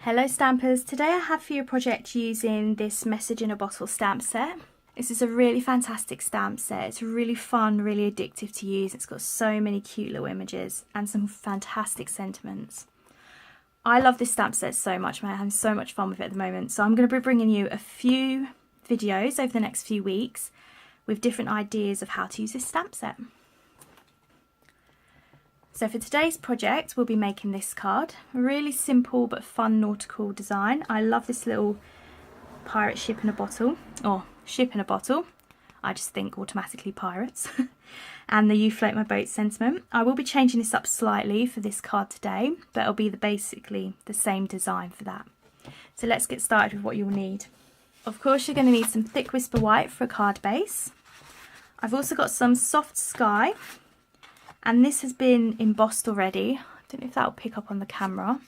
Hello Stampers, today I have for you a project using this message in a bottle stamp set. This is a really fantastic stamp set. It's really fun, really addictive to use. It's got so many cute little images and some fantastic sentiments. I love this stamp set so much, man. I'm having so much fun with it at the moment. So I'm going to be bringing you a few videos over the next few weeks with different ideas of how to use this stamp set. So for today's project, we'll be making this card. A really simple but fun nautical design. I love this little pirate ship in a bottle, or ship in a bottle. I just think automatically pirates. And the "you float my boat" sentiment. I will be changing this up slightly for this card today, but it'll be basically the same design for that. So let's get started with what you'll need. Of course, you're going to need some thick Whisper White for a card base. I've also got some soft sky. And this has been embossed already. I don't know if that'll pick up on the camera.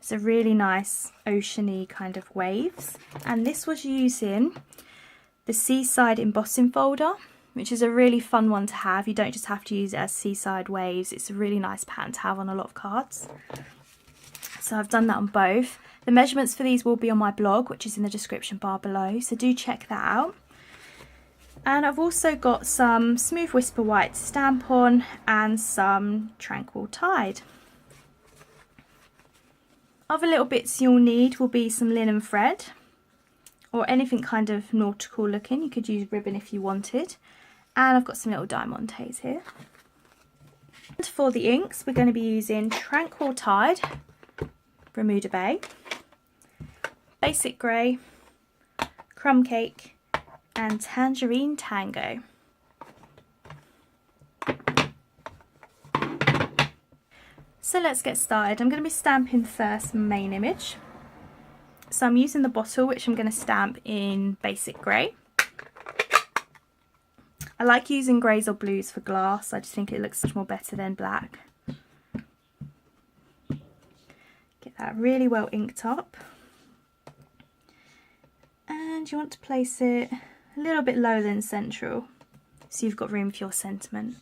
It's a really nice oceany kind of waves. And this was using the Seaside embossing folder, which is a really fun one to have. You don't just have to use it as Seaside waves. It's a really nice pattern to have on a lot of cards. So I've done that on both. The measurements for these will be on my blog, which is in the description bar below. So do check that out. And I've also got some Smooth Whisper White to stamp on and some Tranquil Tide. Other little bits you'll need will be some linen thread or anything kind of nautical looking. You could use ribbon if you wanted. And I've got some little diamantes here. And for the inks, we're going to be using Tranquil Tide, Bermuda Bay, Basic Grey, Crumb Cake, and Tangerine Tango. So let's get started. I'm going to be stamping the first main image. So I'm using the bottle, which I'm going to stamp in Basic Grey. I like using greys or blues for glass. I just think it looks much more better than black. Get that really well inked up. And you want to place it a little bit lower than central, so you've got room for your sentiment.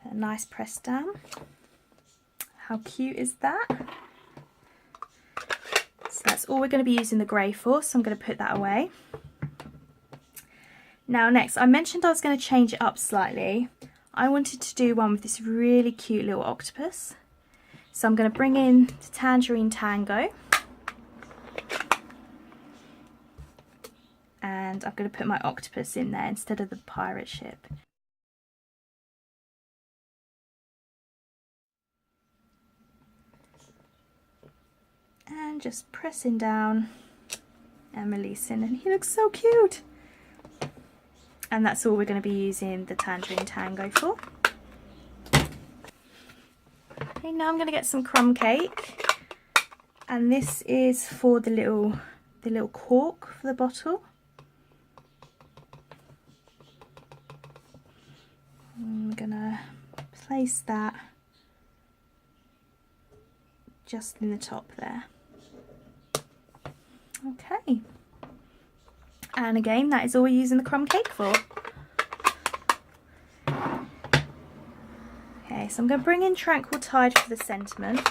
A nice press down. How cute is that? So that's all we're going to be using the grey for, so I'm going to put that away. Now next, I mentioned I was going to change it up slightly. I wanted to do one with this really cute little octopus. So I'm going to bring in the Tangerine Tango. And I'm going to put my octopus in there instead of the pirate ship. And just pressing down and releasing, and he looks so cute. And that's all we're going to be using the Tangerine Tango for. Okay, now I'm going to get some crumb cake, and this is for the little cork for the bottle. I'm gonna place that just in the top there. Okay, and again, that is all we're using the crumb cake for. Okay, so I'm going to bring in Tranquil Tide for the sentiment.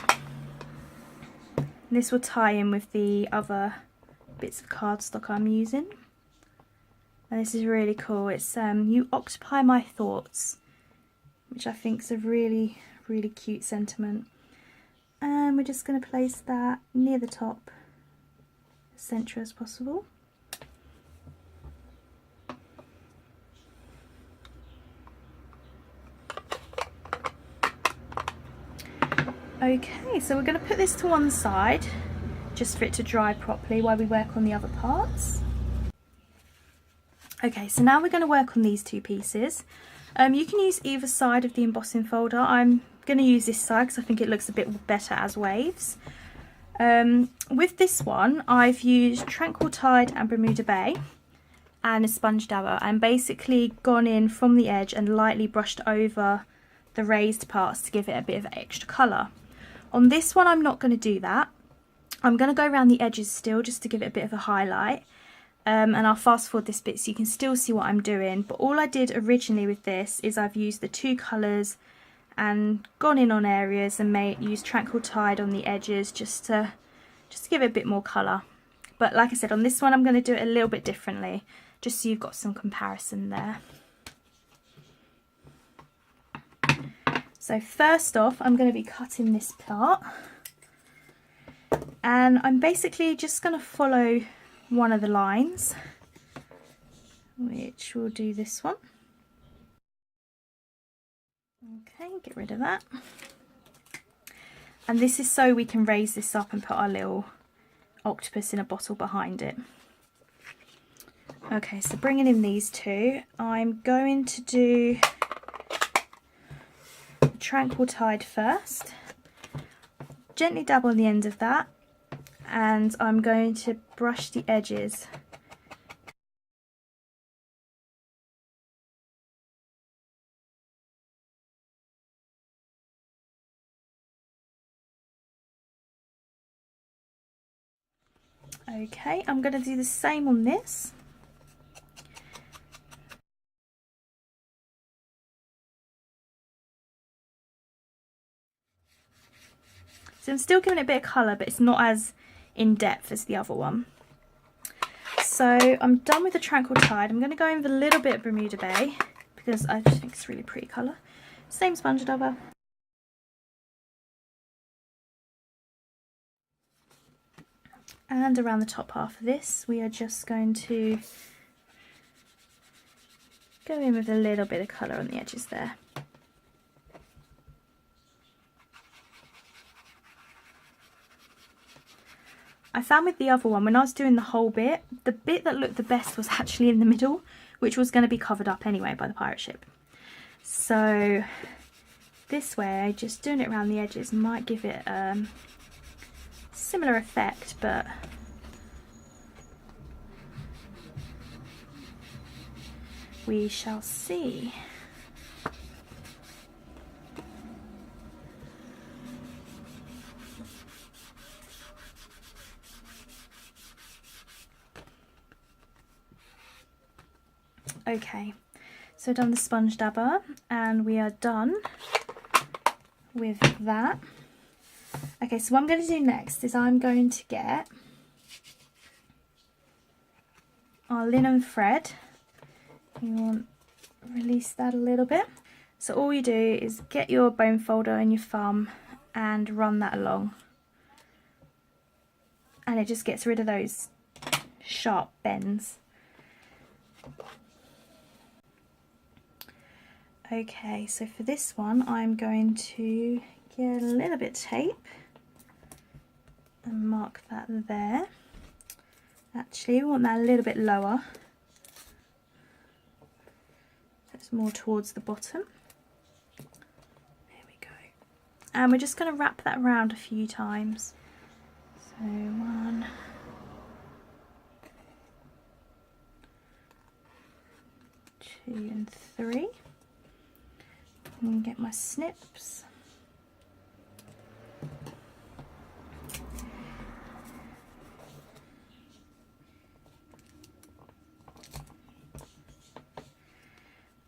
And this will tie in with the other bits of cardstock I'm using. And this is really cool. It's "You Occupy My Thoughts," which I think is a really, really cute sentiment. And we're just going to place that near the top, as central as possible. Okay, so we're going to put this to one side, just for it to dry properly while we work on the other parts. Okay, so now we're going to work on these two pieces. You can use either side of the embossing folder. I'm going to use this side because I think it looks a bit better as waves. With this one, I've used Tranquil Tide and Bermuda Bay and a sponge dabber, and basically gone in from the edge and lightly brushed over the raised parts to give it a bit of extra colour. On this one, I'm not going to do that. I'm going to go around the edges still just to give it a bit of a highlight. And I'll fast forward this bit so you can still see what I'm doing. But all I did originally with this is I've used the two colours and gone in on areas and used Tranquil Tide on the edges just to just to give it a bit more colour. But like I said, on this one I'm going to do it a little bit differently, just so you've got some comparison there. So first off, I'm going to be cutting this part, and I'm basically just going to follow one of the lines, which will do this one. Okay, get rid of that. And this is so we can raise this up and put our little octopus in a bottle behind it. Okay, so bringing in these two, I'm going to do Tranquil Tide first. Gently dab on the end of that, and I'm going to brush the edges. Okay, I'm going to do the same on this. So I'm still giving it a bit of colour, but it's not as in depth as the other one. So I'm done with the Tranquil Tide. I'm going to go in with a little bit of Bermuda Bay because I just think it's a really pretty colour. Same sponge dauber. And around the top half of this, we are just going to go in with a little bit of colour on the edges there. I found with the other one, when I was doing the whole bit, the bit that looked the best was actually in the middle, which was going to be covered up anyway by the pirate ship. So this way, just doing it around the edges might give it a similar effect, but we shall see. Okay, so done the sponge dabber, and we are done with that. Okay, so what I'm going to do next is I'm going to get our linen thread. You want to release that a little bit. So all you do is get your bone folder and your thumb and run that along. And it just gets rid of those sharp bends. Okay, so for this one I'm going to get a little bit of tape and mark that there. Actually, we want that a little bit lower. It's more towards the bottom. There we go. And we're just going to wrap that around a few times. So 1, 2 and 3. And get my snips.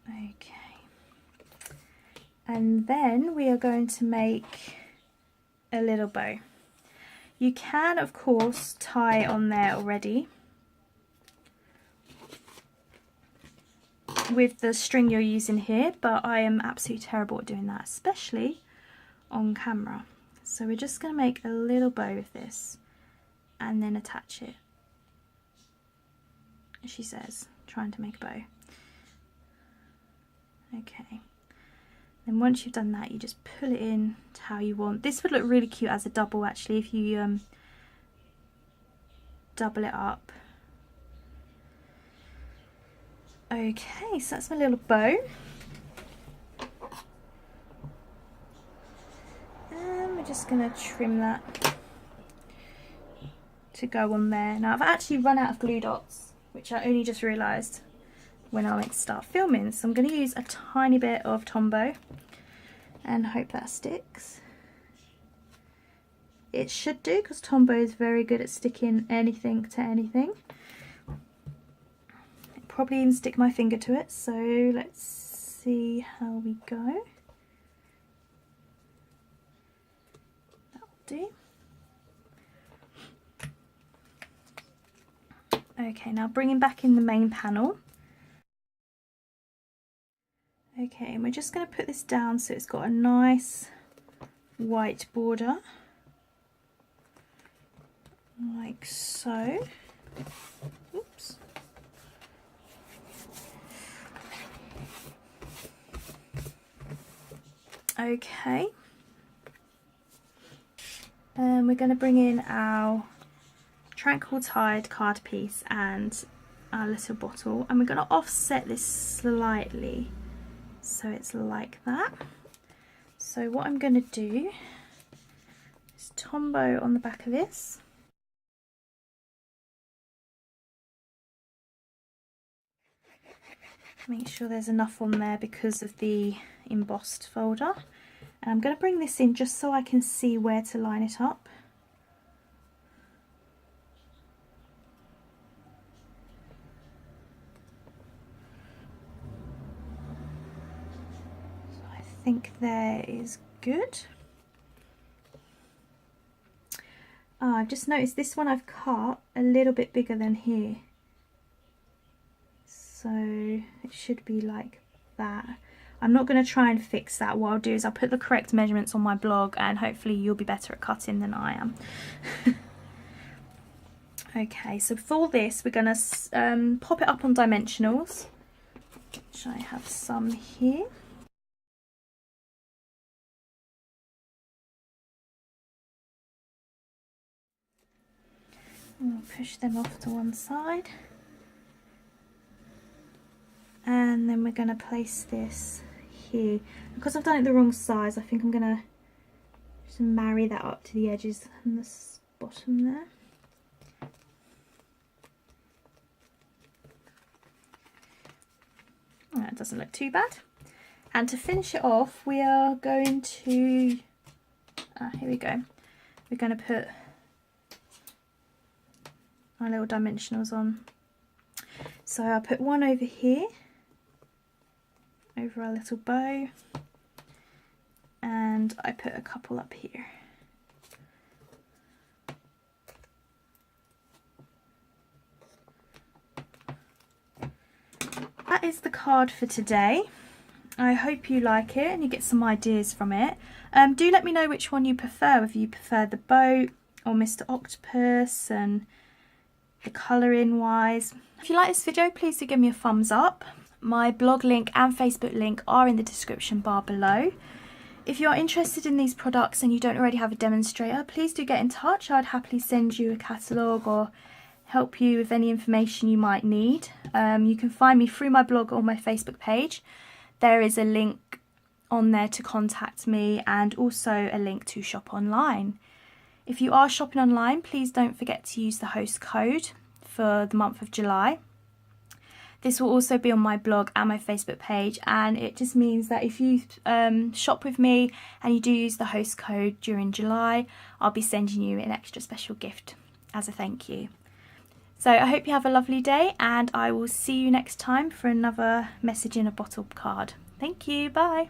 Okay. And then we are going to make a little bow. You can, of course, tie it on there already with the string you're using here, but I am absolutely terrible at doing that, especially on camera. So we're just going to make a little bow with this and then attach it, as she says, trying to make a bow. Okay, then once you've done that, you just pull it in to how you want. This would look really cute as a double, actually, if you double it up. Okay, so that's my little bow. And we're just going to trim that to go on there. Now I've actually run out of glue dots, which I only just realised when I went to start filming. So I'm going to use a tiny bit of Tombow and hope that sticks. It should do, because Tombow is very good at sticking anything to anything. Probably even stick my finger to it, so let's see how we go. That'll do. Okay, now bringing back in the main panel. Okay, and we're just going to put this down so it's got a nice white border, like so. Oops. Okay, and we're going to bring in our Tranquil Tide card piece and our little bottle, and we're going to offset this slightly so it's like that. So what I'm going to do is Tombow on the back of this. Make sure there's enough on there because of the embossed folder. And I'm going to bring this in just so I can see where to line it up. So I think there is good. I've just noticed this one I've cut a little bit bigger than here. So it should be like that. I'm not going to try and fix that. What I'll do is I'll put the correct measurements on my blog and hopefully you'll be better at cutting than I am. Okay, so for this we're going to pop it up on dimensionals, which I have some here. We'll push them off to one side. And then we're going to place this here. Because I've done it the wrong size, I think I'm going to just marry that up to the edges and the bottom there. That doesn't look too bad. And to finish it off, we are going to, here we go. We're going to put our little dimensionals on. So I'll put one over here, over our little bow, and I put a couple up here. That is the card for today. I hope you like it and you get some ideas from it. Do let me know which one you prefer, whether you prefer the boat or Mr. Octopus and the colouring wise. If you like this video, please do give me a thumbs up. My blog link and Facebook link are in the description bar below. If you are interested in these products and you don't already have a demonstrator, please do get in touch. I'd happily send you a catalogue or help you with any information you might need. You can find me through my blog or my Facebook page. There is a link on there to contact me and also a link to shop online. If you are shopping online, please don't forget to use the host code for the month of July. This will also be on my blog and my Facebook page, and it just means that if you shop with me and you do use the host code during July, I'll be sending you an extra special gift as a thank you. So I hope you have a lovely day, and I will see you next time for another message in a bottle card. Thank you, bye.